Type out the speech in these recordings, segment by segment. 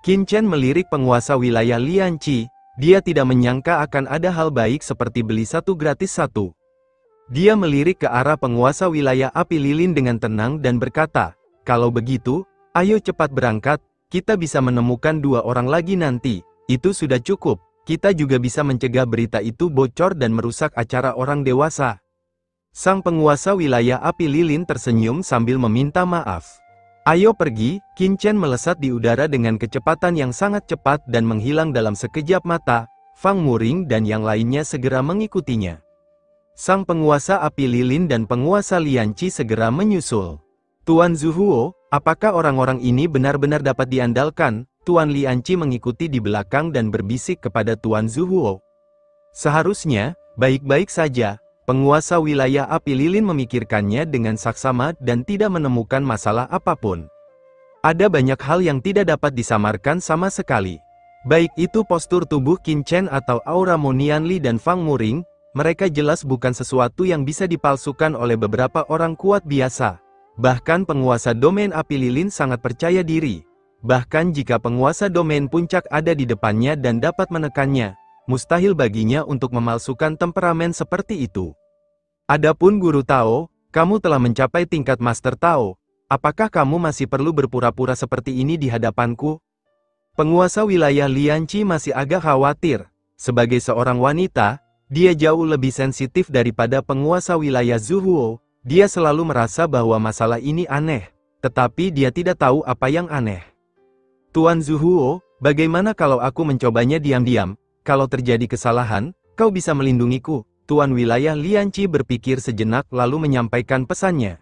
Qin Chen melirik penguasa wilayah Lianqi. Dia tidak menyangka akan ada hal baik seperti beli satu gratis satu. Dia melirik ke arah penguasa wilayah api lilin dengan tenang dan berkata, "Kalau begitu, ayo cepat berangkat, kita bisa menemukan 2 orang lagi nanti. Itu sudah cukup, kita juga bisa mencegah berita itu bocor dan merusak acara orang dewasa." Sang penguasa wilayah api lilin tersenyum sambil meminta maaf. "Ayo pergi." Qin Chen melesat di udara dengan kecepatan yang sangat cepat dan menghilang dalam sekejap mata. Fang Muring dan yang lainnya segera mengikutinya. Sang penguasa api lilin dan penguasa Lianqi segera menyusul. "Tuan Zuhuo, apakah orang-orang ini benar-benar dapat diandalkan?" Tuan Lianqi mengikuti di belakang dan berbisik kepada Tuan Zuhuo. "Seharusnya, baik-baik saja." Penguasa wilayah api lilin memikirkannya dengan saksama dan tidak menemukan masalah apapun. Ada banyak hal yang tidak dapat disamarkan sama sekali. Baik itu postur tubuh Qin Chen atau aura Monianli dan Fang Muring, mereka jelas bukan sesuatu yang bisa dipalsukan oleh beberapa orang kuat biasa. Bahkan penguasa domain api lilin sangat percaya diri. Bahkan jika penguasa domain puncak ada di depannya dan dapat menekannya, mustahil baginya untuk memalsukan temperamen seperti itu. Adapun Guru Tao, kamu telah mencapai tingkat Master Tao. Apakah kamu masih perlu berpura-pura seperti ini di hadapanku? Penguasa wilayah Lianqi masih agak khawatir. Sebagai seorang wanita, dia jauh lebih sensitif daripada penguasa wilayah Zuhuo. Dia selalu merasa bahwa masalah ini aneh, tetapi dia tidak tahu apa yang aneh. "Tuan Zuhuo, bagaimana kalau aku mencobanya diam-diam? Kalau terjadi kesalahan, kau bisa melindungiku." Tuan wilayah Lianqi berpikir sejenak lalu menyampaikan pesannya.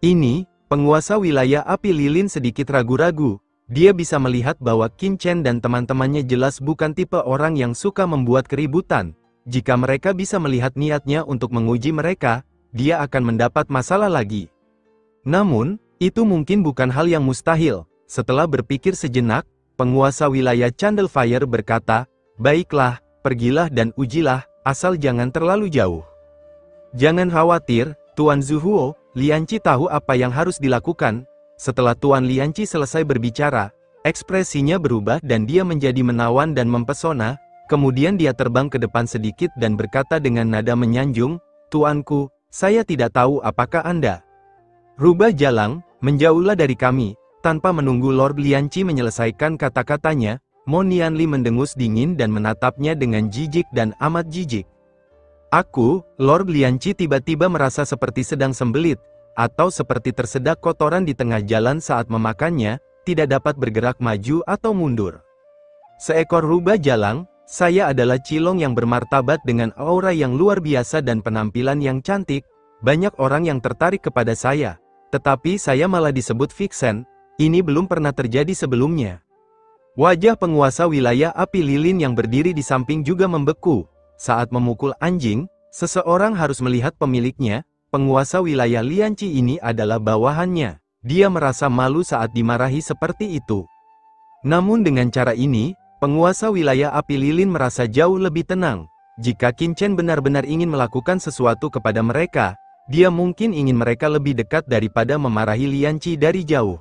Ini, penguasa wilayah api lilin sedikit ragu-ragu. Dia bisa melihat bahwa Qin Chen dan teman-temannya jelas bukan tipe orang yang suka membuat keributan. Jika mereka bisa melihat niatnya untuk menguji mereka, dia akan mendapat masalah lagi. Namun, itu mungkin bukan hal yang mustahil. Setelah berpikir sejenak, penguasa wilayah Candlefire berkata, "Baiklah, pergilah dan ujilah, asal jangan terlalu jauh." "Jangan khawatir, Tuan Zuhuo, Lianqi tahu apa yang harus dilakukan." Setelah Tuan Lianqi selesai berbicara, ekspresinya berubah dan dia menjadi menawan dan mempesona. Kemudian dia terbang ke depan sedikit dan berkata dengan nada menyanjung, "Tuanku, saya tidak tahu apakah Anda rubah jalang, menjauhlah dari kami." Tanpa menunggu Lord Lianqi menyelesaikan kata-katanya, Monianli mendengus dingin dan menatapnya dengan jijik dan amat jijik. "Aku, Lord Lianqi tiba-tiba merasa seperti sedang sembelit, atau seperti tersedak kotoran di tengah jalan saat memakannya, tidak dapat bergerak maju atau mundur. Seekor rubah jalang, saya adalah Cilong yang bermartabat dengan aura yang luar biasa dan penampilan yang cantik, banyak orang yang tertarik kepada saya, tetapi saya malah disebut Vixen, ini belum pernah terjadi sebelumnya." Wajah penguasa wilayah api lilin yang berdiri di samping juga membeku. Saat memukul anjing, seseorang harus melihat pemiliknya. Penguasa wilayah Lianqi ini adalah bawahannya. Dia merasa malu saat dimarahi seperti itu. Namun dengan cara ini, penguasa wilayah api lilin merasa jauh lebih tenang. Jika Qin Chen benar-benar ingin melakukan sesuatu kepada mereka, dia mungkin ingin mereka lebih dekat daripada memarahi Lianqi dari jauh.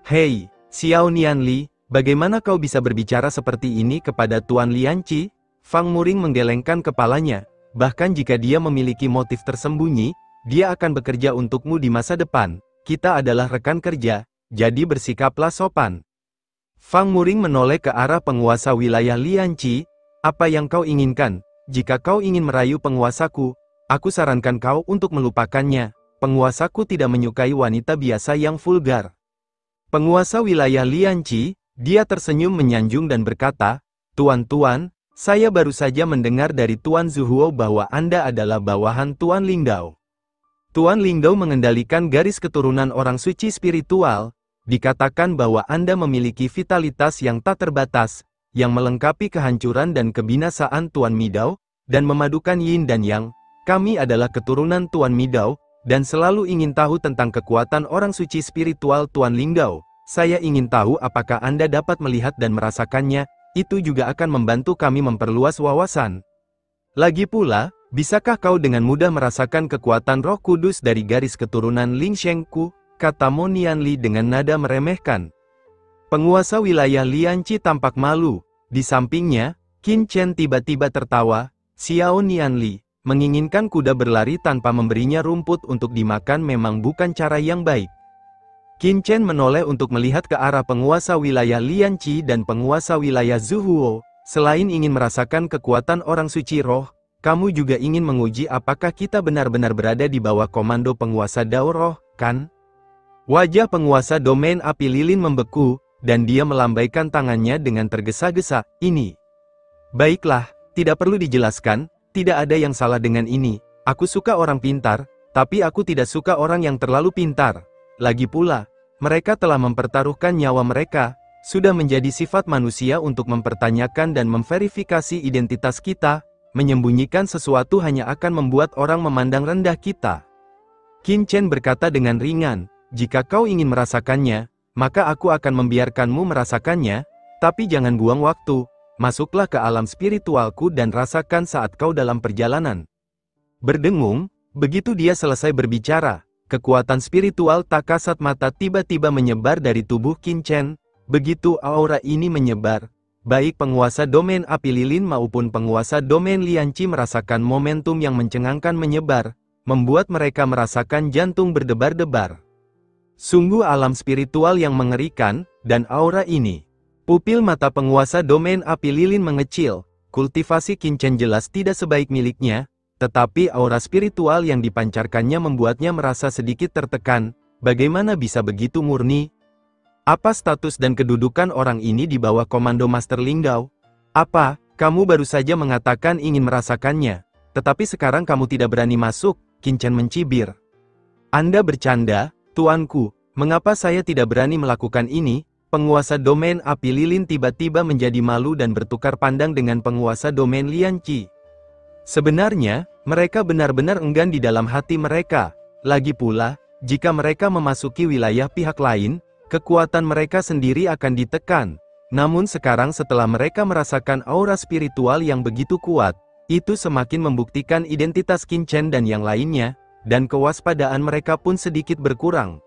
"Hei, Xiao Nianli, bagaimana kau bisa berbicara seperti ini kepada Tuan Lianqi?" Fang Muring menggelengkan kepalanya. Bahkan jika dia memiliki motif tersembunyi, dia akan bekerja untukmu di masa depan. Kita adalah rekan kerja, jadi bersikaplah sopan. Fang Muring menoleh ke arah penguasa wilayah Lianqi. "Apa yang kau inginkan? Jika kau ingin merayu penguasaku, aku sarankan kau untuk melupakannya. Penguasaku tidak menyukai wanita biasa yang vulgar." Penguasa wilayah Lianqi, dia tersenyum menyanjung dan berkata, "Tuan-tuan, saya baru saja mendengar dari Tuan Zuhuo bahwa Anda adalah bawahan Tuan Lingdao. Tuan Lingdao mengendalikan garis keturunan orang suci spiritual. Dikatakan bahwa Anda memiliki vitalitas yang tak terbatas, yang melengkapi kehancuran dan kebinasaan Tuan Midao, dan memadukan Yin dan Yang. Kami adalah keturunan Tuan Midao, dan selalu ingin tahu tentang kekuatan orang suci spiritual Tuan Lingdao. Saya ingin tahu apakah Anda dapat melihat dan merasakannya. Itu juga akan membantu kami memperluas wawasan. Lagi pula, bisakah kau dengan mudah merasakan kekuatan Roh Kudus dari garis keturunan Ling Shengku?" kata Monianli dengan nada meremehkan. Penguasa wilayah Lianqi tampak malu. Di sampingnya, Qin Chen tiba-tiba tertawa. Xiao Nianli, menginginkan kuda berlari tanpa memberinya rumput untuk dimakan memang bukan cara yang baik. Qin Chen menoleh untuk melihat ke arah penguasa wilayah Lianqi dan penguasa wilayah Zhuo. Selain ingin merasakan kekuatan orang suci roh, kamu juga ingin menguji apakah kita benar-benar berada di bawah komando penguasa Dao Roh, kan? Wajah penguasa domain api lilin membeku, dan dia melambaikan tangannya dengan tergesa-gesa. Ini. Baiklah, tidak perlu dijelaskan, tidak ada yang salah dengan ini. Aku suka orang pintar, tapi aku tidak suka orang yang terlalu pintar. Lagi pula, mereka telah mempertaruhkan nyawa mereka. Sudah menjadi sifat manusia untuk mempertanyakan dan memverifikasi identitas kita. Menyembunyikan sesuatu hanya akan membuat orang memandang rendah kita. Qin Chen berkata dengan ringan, jika kau ingin merasakannya, maka aku akan membiarkanmu merasakannya, tapi jangan buang waktu. Masuklah ke alam spiritualku dan rasakan saat kau dalam perjalanan. Berdengung, begitu dia selesai berbicara, kekuatan spiritual tak kasat mata tiba-tiba menyebar dari tubuh Qin Chen. Begitu aura ini menyebar, baik penguasa domain api lilin maupun penguasa domain Lianqi merasakan momentum yang mencengangkan menyebar, membuat mereka merasakan jantung berdebar-debar. Sungguh alam spiritual yang mengerikan, dan aura ini. Pupil mata penguasa domain api lilin mengecil. Kultivasi Qin Chen jelas tidak sebaik miliknya, tetapi aura spiritual yang dipancarkannya membuatnya merasa sedikit tertekan. Bagaimana bisa begitu murni? Apa status dan kedudukan orang ini di bawah komando Master Linggao? Apa, kamu baru saja mengatakan ingin merasakannya, tetapi sekarang kamu tidak berani masuk? Qin Chen mencibir. Anda bercanda? Tuanku, mengapa saya tidak berani melakukan ini? Penguasa domain api lilin tiba-tiba menjadi malu dan bertukar pandang dengan penguasa domain Lianqi. Sebenarnya, mereka benar-benar enggan di dalam hati mereka. Lagi pula, jika mereka memasuki wilayah pihak lain, kekuatan mereka sendiri akan ditekan. Namun sekarang setelah mereka merasakan aura spiritual yang begitu kuat, itu semakin membuktikan identitas Qin Chen dan yang lainnya, dan kewaspadaan mereka pun sedikit berkurang.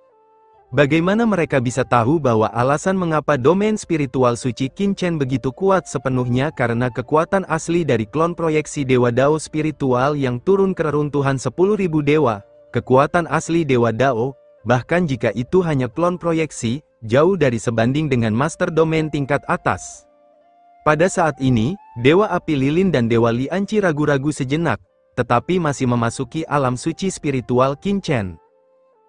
Bagaimana mereka bisa tahu bahwa alasan mengapa domain spiritual suci Qin Chen begitu kuat sepenuhnya karena kekuatan asli dari klon proyeksi Dewa Dao spiritual yang turun ke reruntuhan 10.000 dewa, kekuatan asli Dewa Dao, bahkan jika itu hanya klon proyeksi, jauh dari sebanding dengan master domain tingkat atas. Pada saat ini, Dewa Api Lilin dan Dewa Lianqi ragu-ragu sejenak, tetapi masih memasuki alam suci spiritual Qin Chen.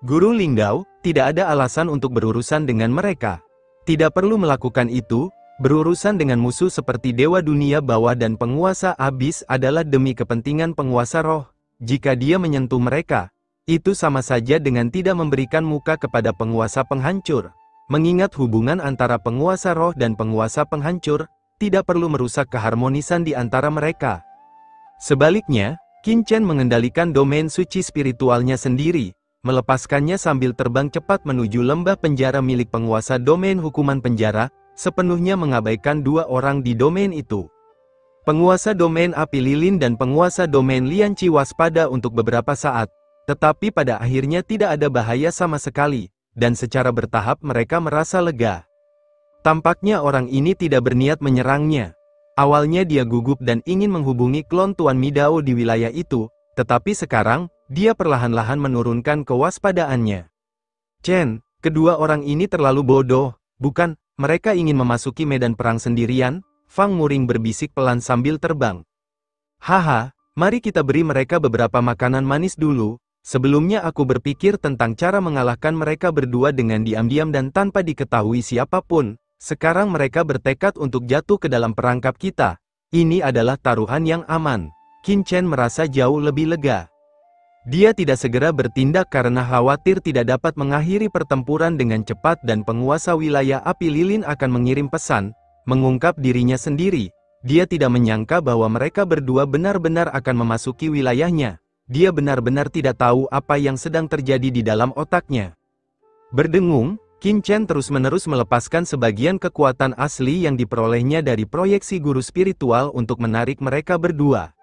Guru Linggao, tidak ada alasan untuk berurusan dengan mereka. Tidak perlu melakukan itu, berurusan dengan musuh seperti Dewa Dunia Bawah dan Penguasa Abis adalah demi kepentingan penguasa roh. Jika dia menyentuh mereka, itu sama saja dengan tidak memberikan muka kepada penguasa penghancur. Mengingat hubungan antara penguasa roh dan penguasa penghancur, tidak perlu merusak keharmonisan di antara mereka. Sebaliknya, Qin Chen mengendalikan domain suci spiritualnya sendiri, melepaskannya sambil terbang cepat menuju lembah penjara milik penguasa domain hukuman penjara, sepenuhnya mengabaikan dua orang di domain itu. Penguasa domain api lilin dan penguasa domain Lianqi waspada untuk beberapa saat, tetapi pada akhirnya tidak ada bahaya sama sekali, dan secara bertahap mereka merasa lega. Tampaknya orang ini tidak berniat menyerangnya. Awalnya dia gugup dan ingin menghubungi klon Tuan Midao di wilayah itu, tetapi sekarang, dia perlahan-lahan menurunkan kewaspadaannya. Chen, kedua orang ini terlalu bodoh, bukan? Mereka ingin memasuki medan perang sendirian? Fang Muring berbisik pelan sambil terbang. Haha, mari kita beri mereka beberapa makanan manis dulu. Sebelumnya aku berpikir tentang cara mengalahkan mereka berdua dengan diam-diam dan tanpa diketahui siapapun. Sekarang mereka bertekad untuk jatuh ke dalam perangkap kita. Ini adalah taruhan yang aman. Qin Chen merasa jauh lebih lega. Dia tidak segera bertindak karena khawatir tidak dapat mengakhiri pertempuran dengan cepat dan penguasa wilayah api lilin akan mengirim pesan, mengungkap dirinya sendiri. Dia tidak menyangka bahwa mereka berdua benar-benar akan memasuki wilayahnya. Dia benar-benar tidak tahu apa yang sedang terjadi di dalam otaknya. Berdengung, Qin Chen terus-menerus melepaskan sebagian kekuatan asli yang diperolehnya dari proyeksi guru spiritual untuk menarik mereka berdua.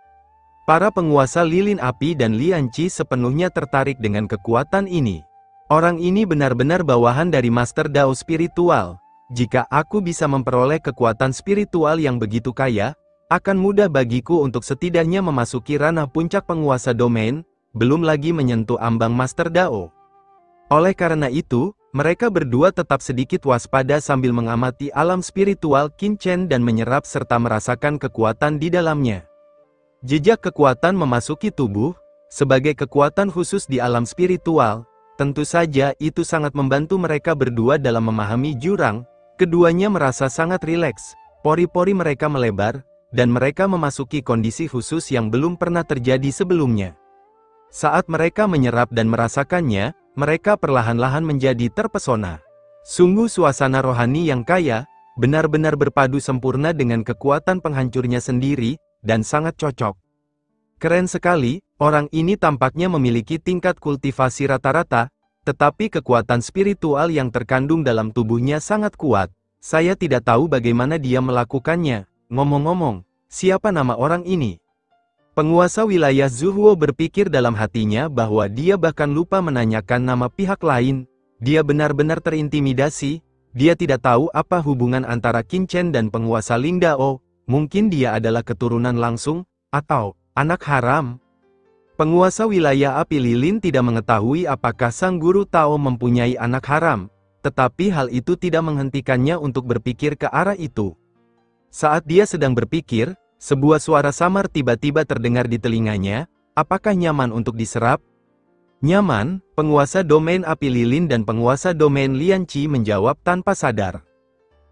Para penguasa lilin api dan Lianqi sepenuhnya tertarik dengan kekuatan ini. Orang ini benar-benar bawahan dari Master Dao spiritual. jika aku bisa memperoleh kekuatan spiritual yang begitu kaya, akan mudah bagiku untuk setidaknya memasuki ranah puncak penguasa domain, belum lagi menyentuh ambang Master Dao. Oleh karena itu, mereka berdua tetap sedikit waspada sambil mengamati alam spiritual Qin Chen dan menyerap serta merasakan kekuatan di dalamnya. Jejak kekuatan memasuki tubuh, sebagai kekuatan khusus di alam spiritual, tentu saja itu sangat membantu mereka berdua dalam memahami jurang. Keduanya merasa sangat rileks, pori-pori mereka melebar, dan mereka memasuki kondisi khusus yang belum pernah terjadi sebelumnya. Saat mereka menyerap dan merasakannya, mereka perlahan-lahan menjadi terpesona. Sungguh suasana rohani yang kaya, benar-benar berpadu sempurna dengan kekuatan penghancurnya sendiri, dan sangat cocok. Keren sekali, orang ini tampaknya memiliki tingkat kultivasi rata-rata, tetapi kekuatan spiritual yang terkandung dalam tubuhnya sangat kuat. Saya tidak tahu bagaimana dia melakukannya. Ngomong-ngomong, siapa nama orang ini? Penguasa wilayah Zuhuo berpikir dalam hatinya bahwa dia bahkan lupa menanyakan nama pihak lain. Dia benar-benar terintimidasi. Dia tidak tahu apa hubungan antara Qin Chen dan penguasa Lingdao. Mungkin dia adalah keturunan langsung, atau anak haram. Penguasa wilayah api lilin tidak mengetahui apakah sang guru Tao mempunyai anak haram, tetapi hal itu tidak menghentikannya untuk berpikir ke arah itu. Saat dia sedang berpikir, sebuah suara samar tiba-tiba terdengar di telinganya. Apakah nyaman untuk diserap? Nyaman, penguasa domain api lilin dan penguasa domain Lianqi menjawab tanpa sadar.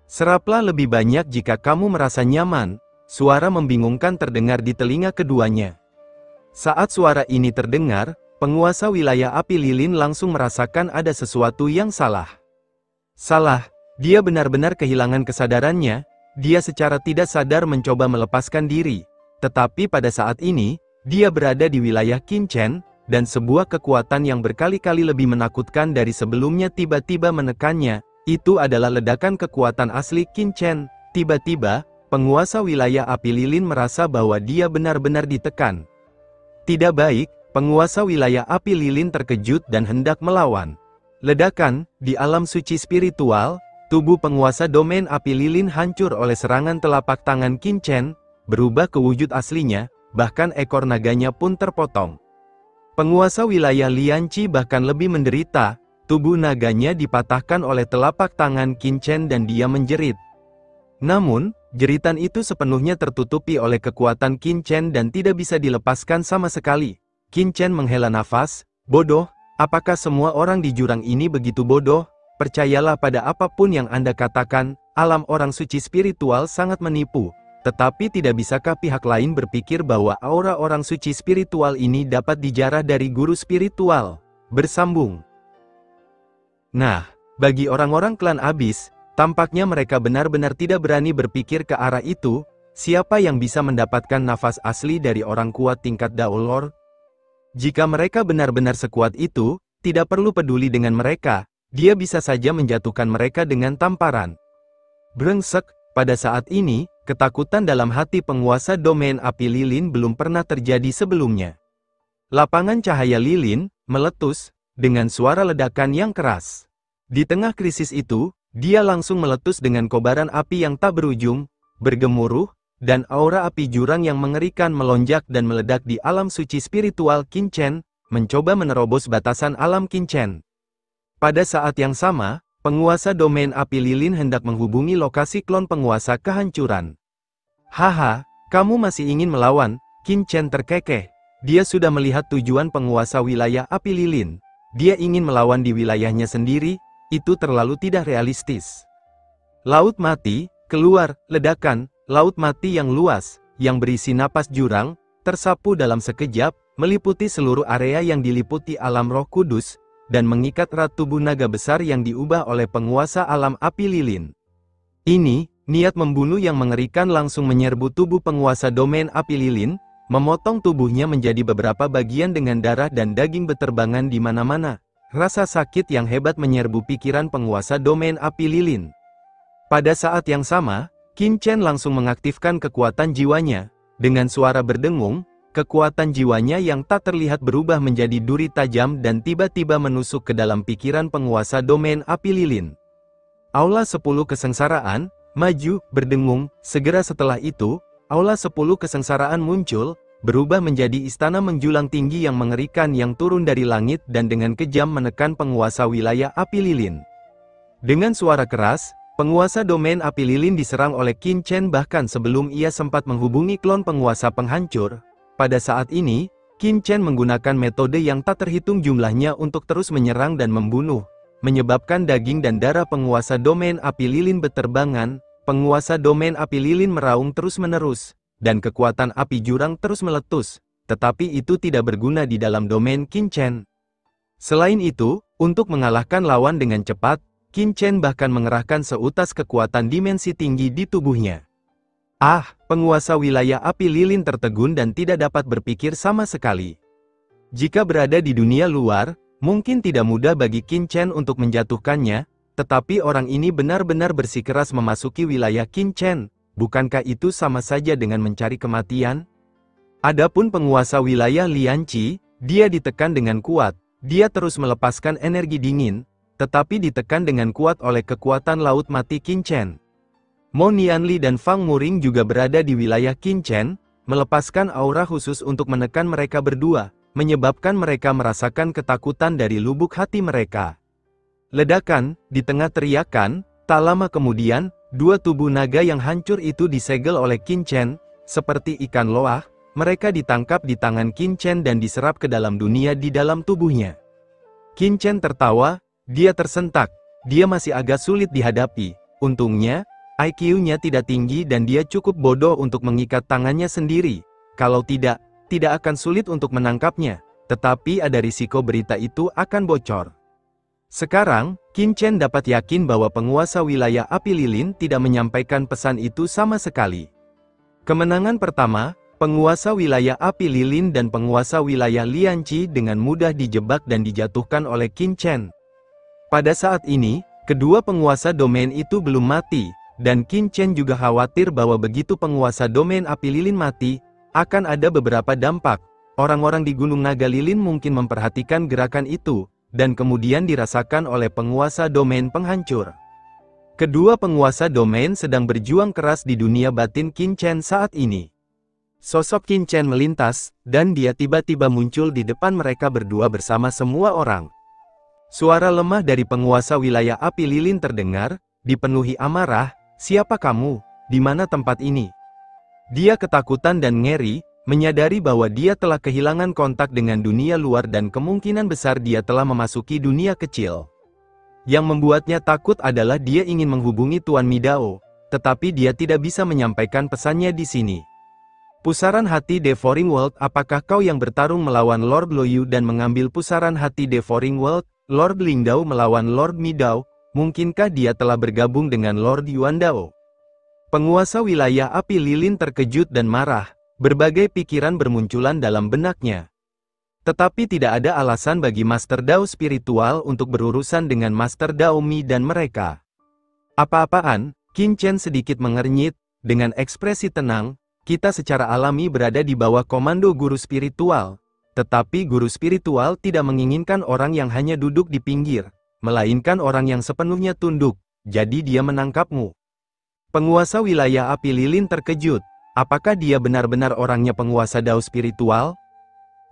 Seraplah lebih banyak jika kamu merasa nyaman. Suara membingungkan terdengar di telinga keduanya. Saat suara ini terdengar, penguasa wilayah api lilin langsung merasakan ada sesuatu yang salah. Salah, dia benar-benar kehilangan kesadarannya. Dia secara tidak sadar mencoba melepaskan diri. Tetapi pada saat ini, dia berada di wilayah Qin Chen, dan sebuah kekuatan yang berkali-kali lebih menakutkan dari sebelumnya tiba-tiba menekannya. Itu adalah ledakan kekuatan asli Qin Chen. Tiba-tiba, penguasa wilayah api lilin merasa bahwa dia benar-benar ditekan. Tidak baik, penguasa wilayah api lilin terkejut dan hendak melawan. Ledakan, di alam suci spiritual, tubuh penguasa domain api lilin hancur oleh serangan telapak tangan Qin Chen, berubah ke wujud aslinya, bahkan ekor naganya pun terpotong. Penguasa wilayah Lianqi bahkan lebih menderita. Tubuh naganya dipatahkan oleh telapak tangan Qin Chen dan dia menjerit. Namun, jeritan itu sepenuhnya tertutupi oleh kekuatan Qin Chen dan tidak bisa dilepaskan sama sekali. Qin Chen menghela nafas, bodoh, apakah semua orang di jurang ini begitu bodoh? Percayalah pada apapun yang Anda katakan, alam orang suci spiritual sangat menipu. Tetapi tidak bisakah pihak lain berpikir bahwa aura orang suci spiritual ini dapat dijarah dari guru spiritual? Bersambung. Nah, bagi orang-orang klan Abyss, tampaknya mereka benar-benar tidak berani berpikir ke arah itu. Siapa yang bisa mendapatkan nafas asli dari orang kuat tingkat Dao Lord? Jika mereka benar-benar sekuat itu, tidak perlu peduli dengan mereka, dia bisa saja menjatuhkan mereka dengan tamparan. Brengsek, pada saat ini, ketakutan dalam hati penguasa domain api lilin belum pernah terjadi sebelumnya. Lapangan cahaya lilin meletus dengan suara ledakan yang keras. Di tengah krisis itu, dia langsung meletus dengan kobaran api yang tak berujung, bergemuruh, dan aura api jurang yang mengerikan melonjak dan meledak di alam suci spiritual Qin Chen, mencoba menerobos batasan alam Qin Chen. Pada saat yang sama, penguasa domain api lilin hendak menghubungi lokasi klon penguasa kehancuran. Haha, kamu masih ingin melawan? Qin Chen terkekeh. Dia sudah melihat tujuan penguasa wilayah api lilin. Dia ingin melawan di wilayahnya sendiri. Itu terlalu tidak realistis. Laut mati, keluar, ledakan, laut mati yang luas, yang berisi napas jurang, tersapu dalam sekejap, meliputi seluruh area yang diliputi alam roh kudus, dan mengikat erat tubuh naga besar yang diubah oleh penguasa alam api lilin. Ini, niat membunuh yang mengerikan langsung menyerbu tubuh penguasa domain api lilin, memotong tubuhnya menjadi beberapa bagian dengan darah dan daging beterbangan di mana-mana. Rasa sakit yang hebat menyerbu pikiran penguasa domain api lilin. Pada saat yang sama, Qin Chen langsung mengaktifkan kekuatan jiwanya. Dengan suara berdengung, kekuatan jiwanya yang tak terlihat berubah menjadi duri tajam dan tiba-tiba menusuk ke dalam pikiran penguasa domain api lilin. Aula 10 Kesengsaraan, maju, berdengung, segera setelah itu, Aula 10 Kesengsaraan muncul, berubah menjadi istana menjulang tinggi yang mengerikan yang turun dari langit dan dengan kejam menekan penguasa wilayah api lilin. Dengan suara keras, penguasa domain api lilin diserang oleh Qin Chen bahkan sebelum ia sempat menghubungi klon penguasa penghancur. Pada saat ini, Qin Chen menggunakan metode yang tak terhitung jumlahnya untuk terus menyerang dan membunuh, menyebabkan daging dan darah penguasa domain api lilin berterbangan. Penguasa domain api lilin meraung terus-menerus, dan kekuatan api jurang terus meletus, tetapi itu tidak berguna di dalam domain Qin Chen. Selain itu, untuk mengalahkan lawan dengan cepat, Qin Chen bahkan mengerahkan seutas kekuatan dimensi tinggi di tubuhnya. Penguasa wilayah api lilin tertegun dan tidak dapat berpikir sama sekali. Jika berada di dunia luar, mungkin tidak mudah bagi Qin Chen untuk menjatuhkannya, tetapi orang ini benar-benar bersikeras memasuki wilayah Qin Chen. Bukankah itu sama saja dengan mencari kematian? Adapun penguasa wilayah Lian Qi, dia ditekan dengan kuat. Dia terus melepaskan energi dingin, tetapi ditekan dengan kuat oleh kekuatan laut mati Qin Chen. Mo Nianli dan Fang Muring juga berada di wilayah Qin Chen, melepaskan aura khusus untuk menekan mereka berdua, menyebabkan mereka merasakan ketakutan dari lubuk hati mereka. Ledakan, di tengah teriakan, tak lama kemudian, dua tubuh naga yang hancur itu disegel oleh Qin Chen, seperti ikan loah, mereka ditangkap di tangan Qin Chen dan diserap ke dalam dunia di dalam tubuhnya. Qin Chen tertawa, dia tersentak, dia masih agak sulit dihadapi, untungnya, IQ-nya tidak tinggi dan dia cukup bodoh untuk mengikat tangannya sendiri, kalau tidak akan sulit untuk menangkapnya, tetapi ada risiko berita itu akan bocor. Sekarang, Qin Chen dapat yakin bahwa penguasa wilayah api lilin tidak menyampaikan pesan itu sama sekali. Kemenangan pertama, penguasa wilayah api lilin dan penguasa wilayah Lian Qi dengan mudah dijebak dan dijatuhkan oleh Qin Chen. Pada saat ini, kedua penguasa domain itu belum mati, dan Qin Chen juga khawatir bahwa begitu penguasa domain api lilin mati, akan ada beberapa dampak. Orang-orang di Gunung Naga Lilin mungkin memperhatikan gerakan itu, dan kemudian dirasakan oleh penguasa domain penghancur. Kedua penguasa domain sedang berjuang keras di dunia batin Qin Chen saat ini. Sosok Qin Chen melintas, dan dia tiba-tiba muncul di depan mereka berdua bersama semua orang. Suara lemah dari penguasa wilayah api lilin terdengar, dipenuhi amarah, "Siapa kamu? Di mana tempat ini?" Dia ketakutan dan ngeri, menyadari bahwa dia telah kehilangan kontak dengan dunia luar dan kemungkinan besar dia telah memasuki dunia kecil. Yang membuatnya takut adalah dia ingin menghubungi Tuan Midao, tetapi dia tidak bisa menyampaikan pesannya di sini. Pusaran hati Devouring World, apakah kau yang bertarung melawan Lord Loyu dan mengambil pusaran hati Devouring World? Lord Lingdao melawan Lord Midao, mungkinkah dia telah bergabung dengan Lord Yuandao? Penguasa wilayah api lilin terkejut dan marah. Berbagai pikiran bermunculan dalam benaknya. Tetapi tidak ada alasan bagi Master Dao spiritual untuk berurusan dengan Master Dao Mi dan mereka. Apa-apaan, Qin Chen sedikit mengernyit, dengan ekspresi tenang, kita secara alami berada di bawah komando guru spiritual. Tetapi guru spiritual tidak menginginkan orang yang hanya duduk di pinggir, melainkan orang yang sepenuhnya tunduk, jadi dia menangkapmu. Penguasa wilayah api lilin terkejut. Apakah dia benar-benar orangnya penguasa Dao spiritual?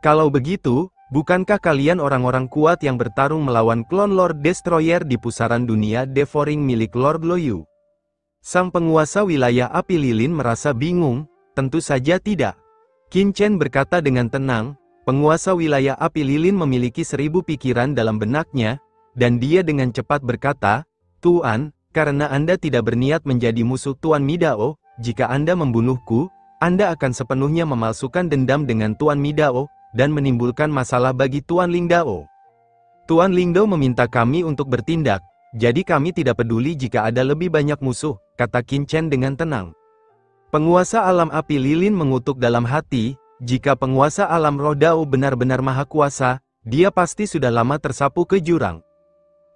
Kalau begitu, bukankah kalian orang-orang kuat yang bertarung melawan klon Lord Destroyer di pusaran dunia Devouring milik Lord Loyu? Sang penguasa wilayah api lilin merasa bingung, tentu saja tidak. Qin Chen berkata dengan tenang, penguasa wilayah api lilin memiliki 1000 pikiran dalam benaknya, dan dia dengan cepat berkata, "Tuan, karena Anda tidak berniat menjadi musuh Tuan Midao, jika Anda membunuhku, Anda akan sepenuhnya memalsukan dendam dengan Tuan Midao, dan menimbulkan masalah bagi Tuan Lingdao. Tuan Lingdao meminta kami untuk bertindak, jadi kami tidak peduli jika ada lebih banyak musuh," kata Qin Chen dengan tenang. Penguasa alam api lilin mengutuk dalam hati, jika penguasa alam roh Dao benar-benar maha kuasa, dia pasti sudah lama tersapu ke jurang.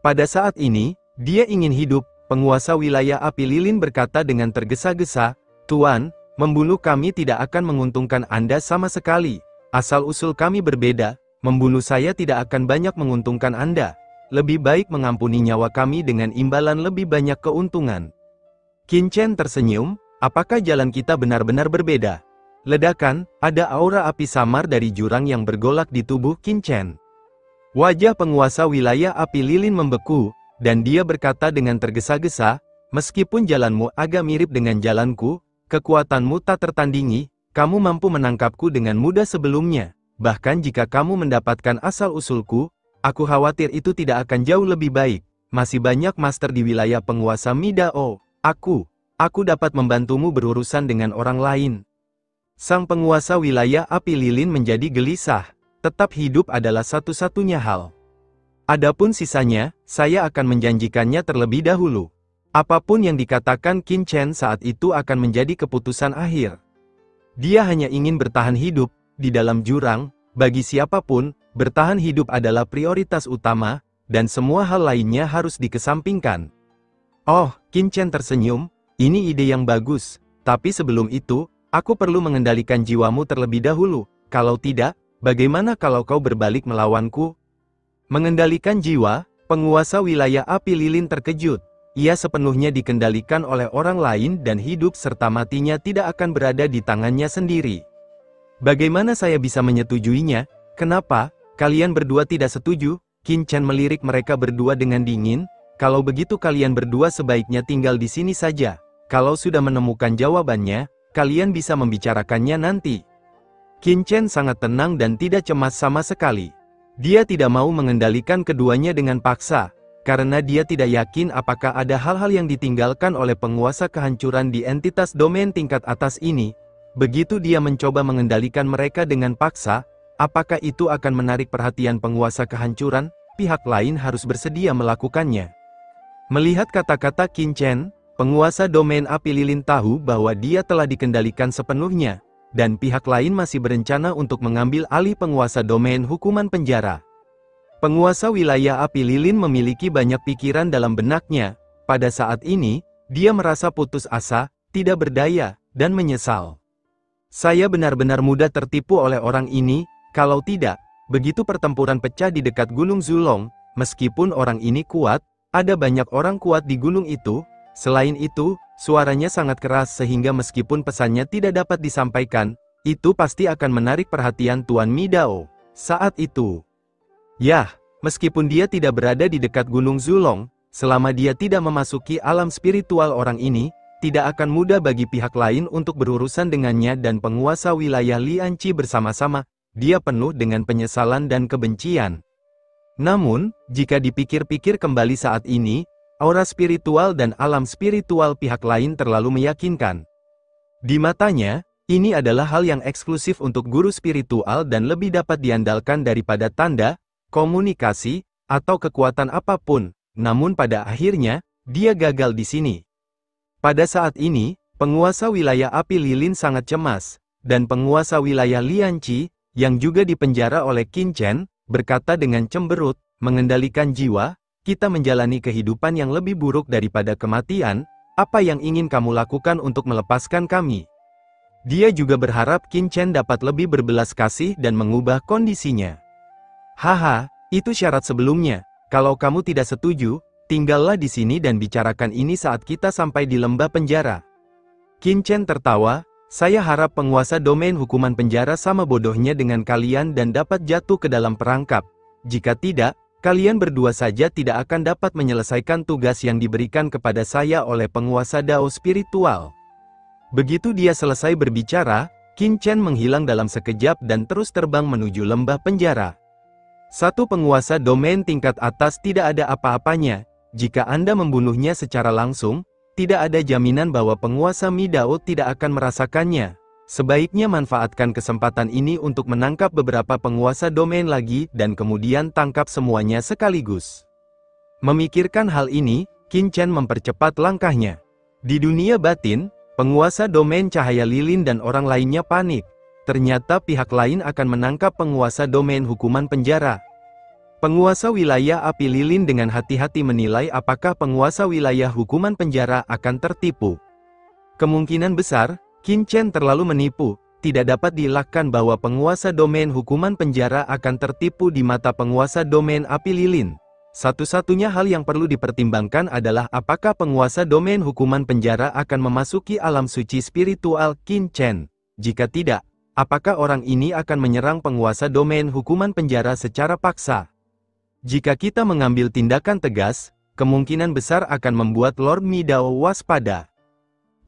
Pada saat ini, dia ingin hidup. Penguasa wilayah api lilin berkata dengan tergesa-gesa, "Tuan, membunuh kami tidak akan menguntungkan Anda sama sekali. Asal-usul kami berbeda, membunuh saya tidak akan banyak menguntungkan Anda. lebih baik mengampuni nyawa kami dengan imbalan lebih banyak keuntungan. Qin Chen tersenyum, apakah jalan kita benar-benar berbeda? Ledakan, ada aura api samar dari jurang yang bergolak di tubuh Qin Chen. Wajah penguasa wilayah api lilin membeku, dan dia berkata dengan tergesa-gesa, meskipun jalanmu agak mirip dengan jalanku, kekuatanmu tak tertandingi, kamu mampu menangkapku dengan mudah sebelumnya. Bahkan jika kamu mendapatkan asal-usulku, aku khawatir itu tidak akan jauh lebih baik. Masih banyak master di wilayah penguasa Midao. Aku dapat membantumu berurusan dengan orang lain. Sang penguasa wilayah api lilin menjadi gelisah. Tetap hidup adalah satu-satunya hal. Adapun sisanya, saya akan menjanjikannya terlebih dahulu. Apapun yang dikatakan Qin Chen saat itu akan menjadi keputusan akhir. Dia hanya ingin bertahan hidup di dalam jurang. Bagi siapapun, bertahan hidup adalah prioritas utama, dan semua hal lainnya harus dikesampingkan. Oh, Qin Chen tersenyum, ini ide yang bagus, tapi sebelum itu, aku perlu mengendalikan jiwamu terlebih dahulu. Kalau tidak, bagaimana kalau kau berbalik melawanku? Mengendalikan jiwa, penguasa wilayah api lilin terkejut. Ia sepenuhnya dikendalikan oleh orang lain dan hidup serta matinya tidak akan berada di tangannya sendiri. Bagaimana saya bisa menyetujuinya? Kenapa? Kalian berdua tidak setuju? Qin Chen melirik mereka berdua dengan dingin. Kalau begitu kalian berdua sebaiknya tinggal di sini saja. Kalau sudah menemukan jawabannya, kalian bisa membicarakannya nanti. Qin Chen sangat tenang dan tidak cemas sama sekali. Dia tidak mau mengendalikan keduanya dengan paksa, karena dia tidak yakin apakah ada hal-hal yang ditinggalkan oleh penguasa kehancuran di entitas domain tingkat atas ini. Begitu dia mencoba mengendalikan mereka dengan paksa, apakah itu akan menarik perhatian penguasa kehancuran? Pihak lain harus bersedia melakukannya. Melihat kata-kata Qin Chen, penguasa domain api lilin tahu bahwa dia telah dikendalikan sepenuhnya, dan pihak lain masih berencana untuk mengambil alih penguasa domain hukuman penjara. Penguasa wilayah api lilin memiliki banyak pikiran dalam benaknya. Pada saat ini, dia merasa putus asa, tidak berdaya, dan menyesal. Saya benar-benar mudah tertipu oleh orang ini. Kalau tidak, begitu pertempuran pecah di dekat Gunung Zulong, meskipun orang ini kuat, ada banyak orang kuat di gunung itu. Selain itu, suaranya sangat keras sehingga meskipun pesannya tidak dapat disampaikan, itu pasti akan menarik perhatian Tuan Midao. Saat itu, yah, meskipun dia tidak berada di dekat Gunung Zulong, selama dia tidak memasuki alam spiritual orang ini, tidak akan mudah bagi pihak lain untuk berurusan dengannya dan penguasa wilayah Lianqi bersama-sama. Dia penuh dengan penyesalan dan kebencian. Namun, jika dipikir-pikir kembali saat ini, aura spiritual dan alam spiritual pihak lain terlalu meyakinkan. Di matanya, ini adalah hal yang eksklusif untuk guru spiritual dan lebih dapat diandalkan daripada tanda, komunikasi, atau kekuatan apapun. Namun pada akhirnya, dia gagal di sini. Pada saat ini, penguasa wilayah api lilin sangat cemas, dan penguasa wilayah Lianqi, yang juga dipenjara oleh Qin Chen, berkata dengan cemberut, mengendalikan jiwa, kita menjalani kehidupan yang lebih buruk daripada kematian, apa yang ingin kamu lakukan untuk melepaskan kami? Dia juga berharap Qin Chen dapat lebih berbelas kasih dan mengubah kondisinya. Haha, itu syarat sebelumnya. Kalau kamu tidak setuju, tinggallah di sini dan bicarakan ini saat kita sampai di lembah penjara. Qin Chen tertawa, saya harap penguasa domain hukuman penjara sama bodohnya dengan kalian dan dapat jatuh ke dalam perangkap. Jika tidak, kalian berdua saja tidak akan dapat menyelesaikan tugas yang diberikan kepada saya oleh penguasa Dao spiritual. Begitu dia selesai berbicara, Qin Chen menghilang dalam sekejap dan terus terbang menuju lembah penjara. Satu penguasa domain tingkat atas tidak ada apa-apanya. Jika Anda membunuhnya secara langsung, tidak ada jaminan bahwa penguasa Midao tidak akan merasakannya. Sebaiknya manfaatkan kesempatan ini untuk menangkap beberapa penguasa domain lagi dan kemudian tangkap semuanya sekaligus. Memikirkan hal ini, Qin Chen mempercepat langkahnya. Di dunia batin, penguasa domain cahaya lilin dan orang lainnya panik. Ternyata pihak lain akan menangkap penguasa domain hukuman penjara. Penguasa wilayah api lilin dengan hati-hati menilai apakah penguasa wilayah hukuman penjara akan tertipu. Kemungkinan besar, Qin Chen terlalu menipu. Tidak dapat dielakkan bahwa penguasa domain hukuman penjara akan tertipu di mata penguasa domain api lilin. Satu-satunya hal yang perlu dipertimbangkan adalah apakah penguasa domain hukuman penjara akan memasuki alam suci spiritual Qin Chen. Jika tidak, apakah orang ini akan menyerang penguasa domain hukuman penjara secara paksa? Jika kita mengambil tindakan tegas, kemungkinan besar akan membuat Lord Midao waspada.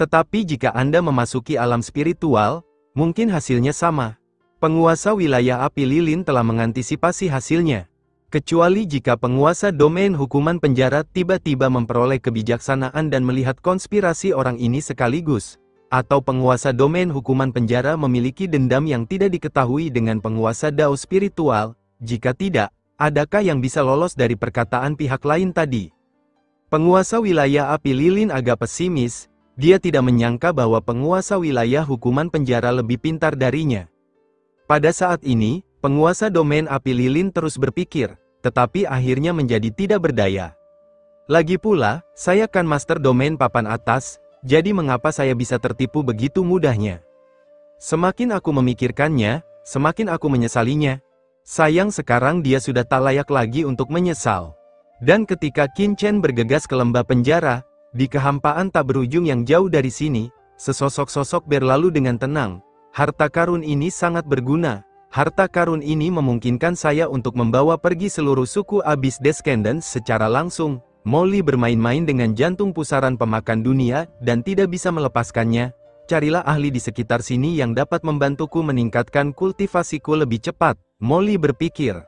Tetapi jika Anda memasuki alam spiritual, mungkin hasilnya sama. Penguasa wilayah api lilin telah mengantisipasi hasilnya. Kecuali jika penguasa domain hukuman penjara tiba-tiba memperoleh kebijaksanaan dan melihat konspirasi orang ini sekaligus. Atau penguasa domain hukuman penjara memiliki dendam yang tidak diketahui dengan penguasa Dao spiritual. Jika tidak, adakah yang bisa lolos dari perkataan pihak lain tadi? Penguasa wilayah api lilin agak pesimis. Dia tidak menyangka bahwa penguasa wilayah hukuman penjara lebih pintar darinya. Pada saat ini, penguasa domain api lilin terus berpikir, tetapi akhirnya menjadi tidak berdaya. Lagi pula, saya kan master domain papan atas, jadi mengapa saya bisa tertipu begitu mudahnya? Semakin aku memikirkannya, semakin aku menyesalinya. Sayang sekarang dia sudah tak layak lagi untuk menyesal. Dan ketika Qin Chen bergegas ke lembah penjara, di kehampaan tak berujung yang jauh dari sini, sesosok-sosok berlalu dengan tenang. Harta karun ini sangat berguna. Harta karun ini memungkinkan saya untuk membawa pergi seluruh suku Abyss Descendants secara langsung. Molly bermain-main dengan jantung pusaran pemakan dunia, dan tidak bisa melepaskannya. Carilah ahli di sekitar sini yang dapat membantuku meningkatkan kultivasiku lebih cepat, Molly berpikir.